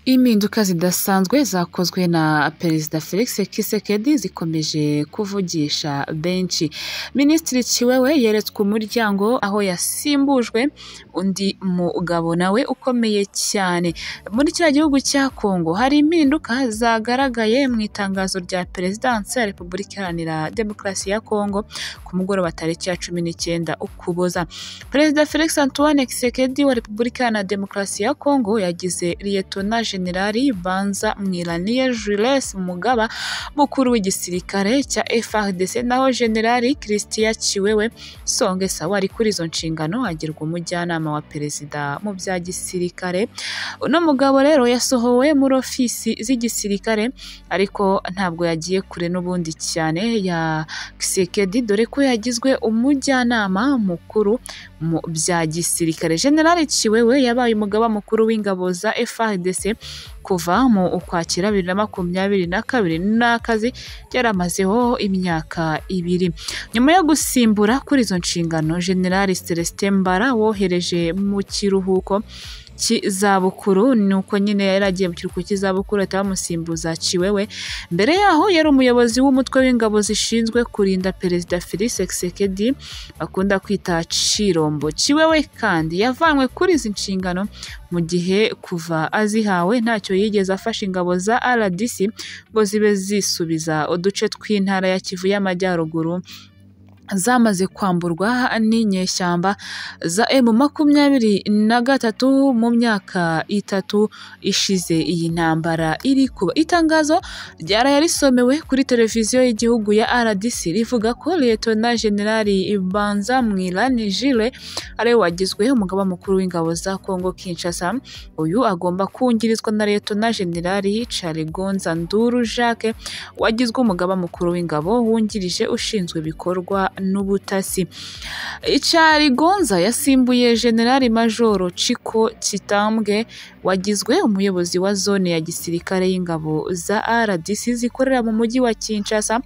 Impinduka zidasanzwe zakozwe na Perezida Felix Tshisekedi zikomeje kuvugisha benshi. Minisitiri Chiwewe yeretswe umuryango aho yasimbujwe undi mugabo nawe ukomeye cyane. Muri kiriya gihugu cya Kongo hari impinduka zagaragaye mu itangazo rya Perezidansi ya Repubulika Iharanira Demokarasi ya Kongo ku mugoroba tariki ya 19 Ukuboza. Perezida Felix Antoine Tshisekedi wa Repubulika Iharanira Demokarasi ya Kongo yagize Liyetona Generali Banza Mwiraniye Jules Mugaba mukuru w'igisirikare cya FARDC, naho Generali Christian Chiwewe Songesa wari kuri izo nshingano agirwa umujyanama wa perezida mu bya gisirikare. Uno mugabo rero yasohowe muri ofisi z'igisirikare ariko ntabwo yagiye kure n'ubundi cyane ya Tshisekedi, dore ko yagizwe umujyanama mukuru mu bya gisirikare. Generali Chiwewe yabaye umugaba mukuru w'ingabo za FARDC kuva mu Ukwakira 2022 n'akazi yaramazeho imyaka 2. Nyuma yo gusimbura kuri izo nshingano, Generali Celestin Mbara wohereje mu kiruhuko cy'izabukuru, nuko nyine yaragiye mu kiruhuko cy'izabukuru atamusimbuza Chiwewe. Mbere yaho yari umuyobozi w'umutwe w'ingabo zishinzwe kurinda Perezida Felix Tshisekedi bakunda kwita Chirombo. Chiwewe kandi yavanwe kuri izi nshingano mu gihe kuva azihawe ntacyo yigeze afasha ingabo za RDC ngo zibe zisubiza uduce tw'intara ya Kivu y'Amajyaruguru zamaze kwamburwa n'inyeshyamba za M23 mu myaka 3 ishize iyi ntambara iri kuba. Itangazo ryaraye risomewe kuri televiziyo y'igihugu ya RDC rivuga ko Liyetona Generali Banza Mwiraniye Jules ari wagizwe umugaba mukuru w'ingabo za Kongo Kinshasa. Uyu agomba kungirizwa na Liyetona Generali Chalegonza Nduru Jacques wagizwe umugaba mukuru w'ingabo wungirije ushinzwe ibikorwa n'ubutasi. Chalegonza yasimbuye Generali Majoro Chiko Chitambwe wagizwe umuyobozi wa zone ya gisirikare y'ingabo za RDC zikorera mu mujyi wa Kinshasa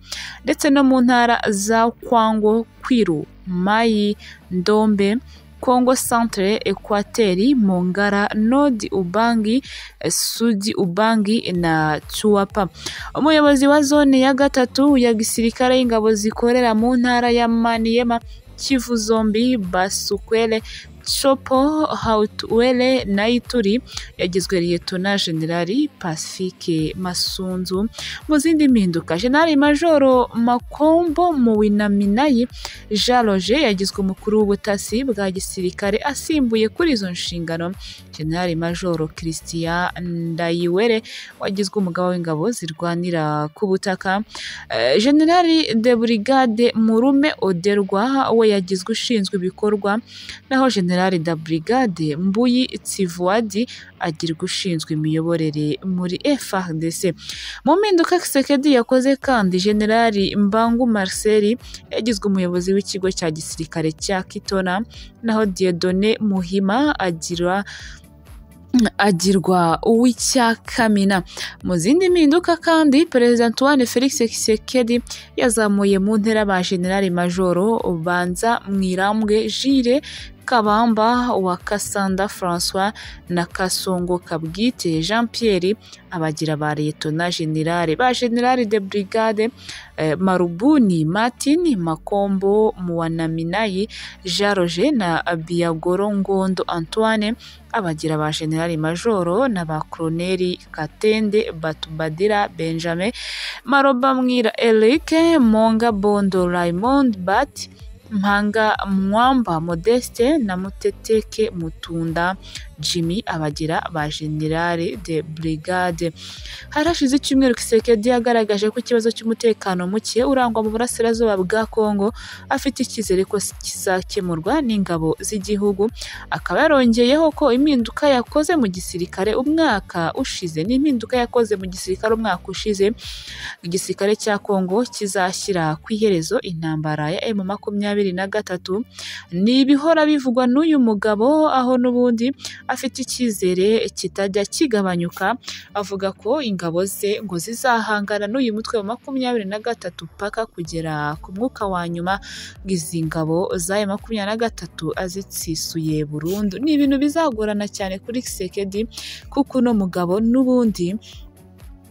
ndetse no mu ntara za Kwango, Kwilu, Mayi, Ndombe, Kongo Centre, Equateri, Mongara, Nord Ubangi, Sudi Ubangi na Chuapa. Umuyobozi wa zone ya gatatu ya gisirikare y'ingabo zikorera mu ntara ya Maniema, Kivu Zombi, Basukwele, Chopo, Hautwele na Ituri yagizwe Liyetona Generali Pacifique Masunzu. Mu zindi mpinduka, Generali Majoro Makombo Muwinaminayi Jean Roger yagizwe umukuru w'ubutasi bwa gisirikare asimbuye kuri izo nshingano Generali Majoro Christian Ndayiwere wagizwe umugaba w'ingabo zirwanira ku butaka. Generali de Brigade Murume Oderwa we yagizwe ushinzwe ibikorwa, naho Generali da Brigade Mbuyi Tsivuadi agirwa ushinzwe imiyoborere muri FARDC. Mu mpinduka Tshisekedi yakoze kandi, Generali Mbangu Marcel yagizwe umuyobozi w'ikigo cya gisirikare cya Kitona, naho Dieudonné Muhima agirwa uw'Icyakamina. Mu zindi mpinduka kandi, Perezida Antoine Felix Tshisekedi yazamuye mu ntera ba Generali Majoro Banza Mwirambwe Jules Kabamba wa Kasanda François na Kasongo Kabwite Jean Pierre abagira ba Liyetona Generali ba Generali de Brigade Marubuni Martin Makombo Muwanaminayi Jean Roger na Biagoro Ngondo Antoine abagira ba Generali Majoro na ba Coloneli Katende Batubadira Benjamin Maroba Mwira Eric Monga Bondo Raymond Bat Mpanga Mwamba Modeste na Muteteke Mutunda Jimmy abagira ba Generali de Brigade. Harashize icyumweru Tshisekedi yagaragaje ko ikibazo cy'umutekano muke urangwa mu burasirazuba bwa Kongo afite icyizere ko kizakemurwa n'ingabo z'igihugu. Akaba yarongeyeho ko impinduka yakoze mu gisirikare umwaka ushize igisirikare cya Kongo kizashyira ku iherezo intambara ya M23. Ni ibihora bivugwa n'uyu mugabo, aho n'ubundi afite icyizere kitajya kigabanyuka, avuga ko ingabo ze ngo zizahangana n'uyu mutwe wa 23 paka kugera ku mwuka wa nyuma izi ngabo za M23 azitsisuye burundu. Ni ibintu bizagorana cyane kuri Tshisekedi kuko no mugabo n'ubundi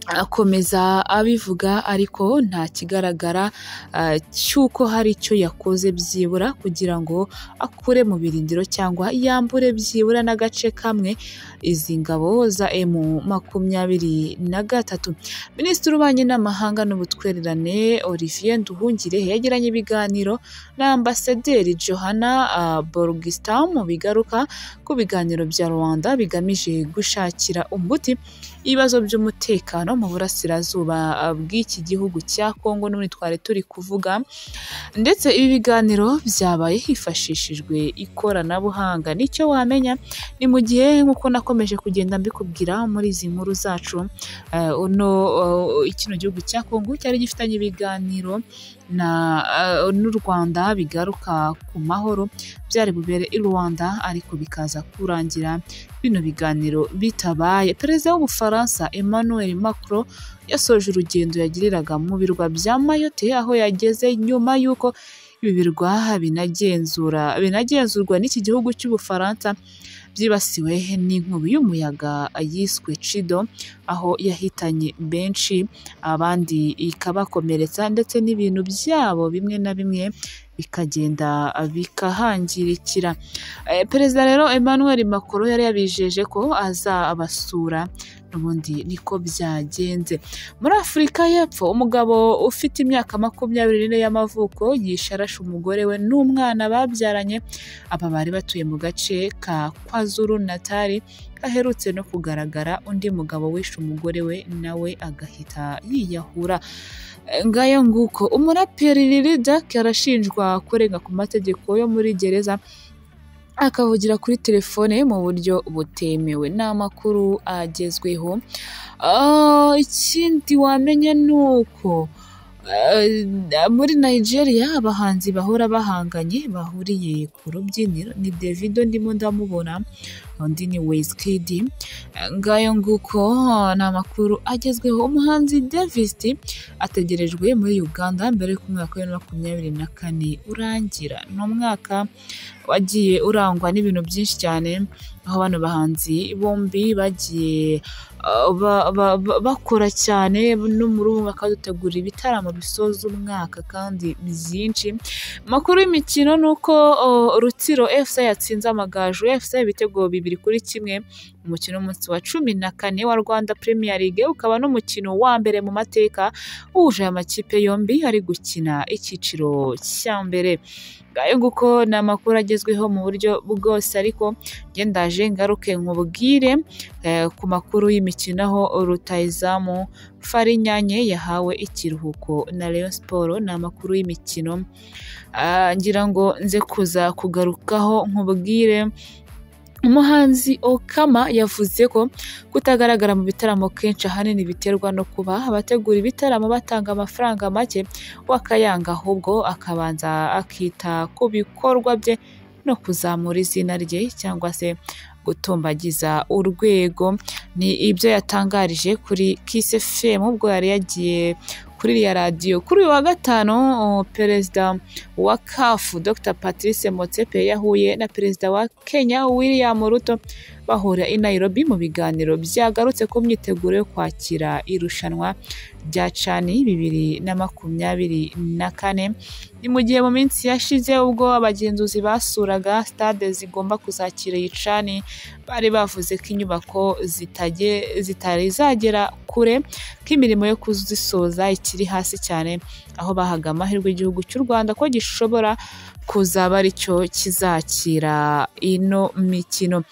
akomeza abivuga ariko nta kigaragara cyuko hari icyo yakoze byibura kugira ngo akure mu birindiro cyangwa yambure byibura n'agace kamwe izi ngabo za M23. Minisitiri w'Ububanyi n'Amahanga n'Ubutwererane Olivier Nduhungirehe yagiranye ibiganiro na Ambasaderi Johanna Borgistam mu bigaruka ku biganiro bya Rwanda bigamije gushakira umuti ibibazo by'umutekano mu burasirazuba bw'iki gihugu cya Kongo n'ubundi twari turi kuvuga, ndetse ibi biganiro byabaye hifashishijwe ikoranabuhanga. Nicyo wamenya ni mu gihe nk'uko nakomeje kugenda mbikubwira muri izi nkuru zacu, kino gihugu cya Kongo cyari gifitanye ibiganiro n'u Rwanda bigaruka ku mahoro byari bubere i Rwanda ariko bikaza kurangira bino biganiro bitabaye. Perezida w'Ubufaransa Emmanuel Macron yasoje urugendo yagiriraga mu birwa bya Mayotte aho yageze nyuma y'uko ibi birwa binagenzurwa n'iki gihugu cy'Ubufaransa byibasiwe n'inkubi y'umuyaga yiswe Chido, aho yahitanye benshi abandi ikabakomeretsa ndetse n'ibintu byabo bimwe na bimwe bikagenda bikahangirikira. Perezida rero Emmanuel Macron yari yabijeje ko azabasura, n'ubundi niko byagenze. Muri Afurika y'Epfo umugabo ufite imyaka 24 y'amavuko yisharashe umugore we n'umwana babyaranye. Aba bari batuye mu gace ka KwaZulu Natal aherutse no kugaragara undi mugabo wishe umugore we nawe agahita yiyahura. Ngayo nguko umuraperi Lil Durk arashinjwa kurenga ku mategeko yo muri gereza akavugira kuri telefone mu buryo butemewe. N'amakuru agezweho. Ikindi wamenya nuko muri Nigeria abahanzi bahora bahanganye bahuriye ku rubyiniro. Ni Davido ndimo ndamubona, undi ni Wizkid. Ngayo nguko ni amakuru agezweho. Umuhanzi Davis ategerejwe muri Uganda mbere y'uko umwaka wa 2024 urangira. Ni umwaka wagiye urangwa n'ibintu byinshi cyane, aho bano bahanzi bombi bagiye bakora cyane no muri ubu mwaka dutegura ibitaramo bisoza umwaka kandi byinshi. Makuru y'imikino nuko Rutsiro FC yatsinze Amagaju FC ibitego 2-1 umukino w'umunsi wa 14 wa Rwanda Premier League, ukaba n'umukino wa mbere mu mateka uje amakipe yombi ari gukina icyiciro cya mbere. Ngayo nguko ni amakuru agezweho mu buryo bwose, ariko ngendaje ngaruke nkubwire ku makuru y'imikino aho rutayizamu Farinyanye yahawe ikiruhuko na Rayon Sport. Ni amakuru y'imikino ngira ngo nze kuza kugarukaho nkubwire. Umuhanzi Okama yavuze ko kutagaragara mu bitaramo kenshi ahanini biterwa no kuba abategura ibitaramo batanga amafaranga make wakayanga, ahubwo akabanza akita ku bikorwa bye no kuzamura izina rye cyangwa se gutumbagiza urwego. Ni ibyo yatangarije kuri Kiss FM ubwo yari yagiye kuri iriya radiyo. Kuri uyu wa gatanu perezida wa CAF Dr Patrice Motsepe yahuye na perezida wa Kenya William Ruto bahurira i Nairobi mu biganiro byagarutse ku myiteguro yo kwakira irushanwa rya CHAN 2024. Ni mu gihe mu minsi yashize ubwo abagenzuzi basuraga stade zigomba kuzakira iyi CHAN bari bavuze ko inyubako zitari zagera kure, ko imirimo yo kuzisoza ikiri hasi cyane, aho bahaga amahirwe igihugu cy'u Rwanda ko gishobora kuzaba aricyo kizakira ino mikino.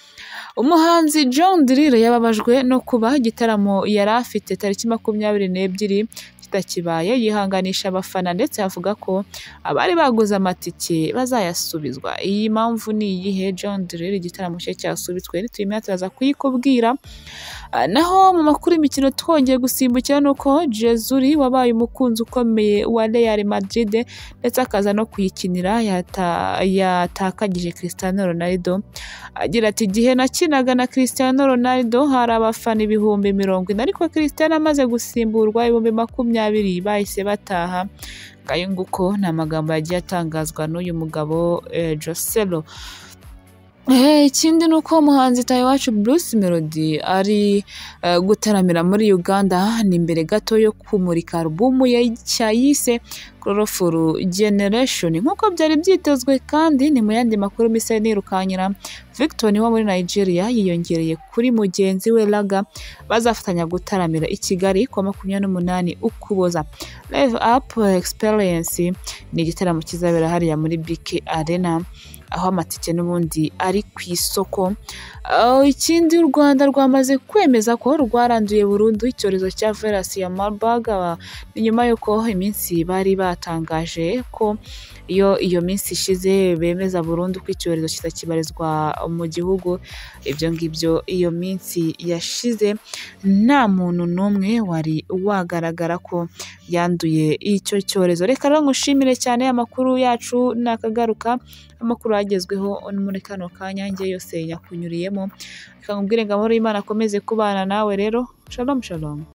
Umuhanzi John Drille yababajwe no kuba igitaramo yari afite tariki 22 kitakibaye, yihanganisha abafana ndetse avuga ko abari baguze amatike bazayasubizwa. Iyi mpamvu ni iyihe? John Drille igitaramo cye cyasubitswe, nituyimenya turaza kuyikubwira. Naho mu makuru y'imikino twongeye gusimbukira nuko Jezuri wabaye umukunzi ukomeye wa Real Madrid ndetse akaza no kuyikinira yatakagije Cristiano Ronaldo agira ati igihe nakinaga na Cristiano Ronaldo hari abafana 40,000 ariko Cristiano amaze gusimburwa 20,000 bahise bataha. Ngayo nguko ni amagambo yagiye atangazwa n'uyu mugabo Joselo. Ikindi nuko umuhanzi Tayiwacu Bruce Melody ari gutaramira muri Uganda ni imbere gato yo kumurika album yise Chlorophll Generation nkuko byari byitezwe, kandi ni mu yandi makuru mise nirukanyira Victor wa muri Nigeria yiyongereye kuri mugenzi we Laga bazafatanya gutaramira i Kigali kwa 28 Ukuboza. Live Up Experience ni igitaramo kizabera hariya muri BK Arena aho amatike n'ubundi ari ku isoko. Ikindi u Rwanda rwamaze kwemeza ko rwaranduye burundu icyorezo cya virus ya Marburg nyuma yuko iminsi bari batangaje ko iyo minsi ishize bemeza burundu ko icyorezo kibarizwa mu gihugu. Ibyo ngibyo iyo minsi yashize nta muntu n'umwe wari wagaragara ko yanduye icyo cyorezo. Reka rero ngushimire cyane amakuru yacu nakagaruka, amakuru agezweho muri kano kanya ngiye yose yakunyuriyemo. Reka nkubwire ngo amahoro y'Imana akomeze kubana nawe rero. Shalom shalom.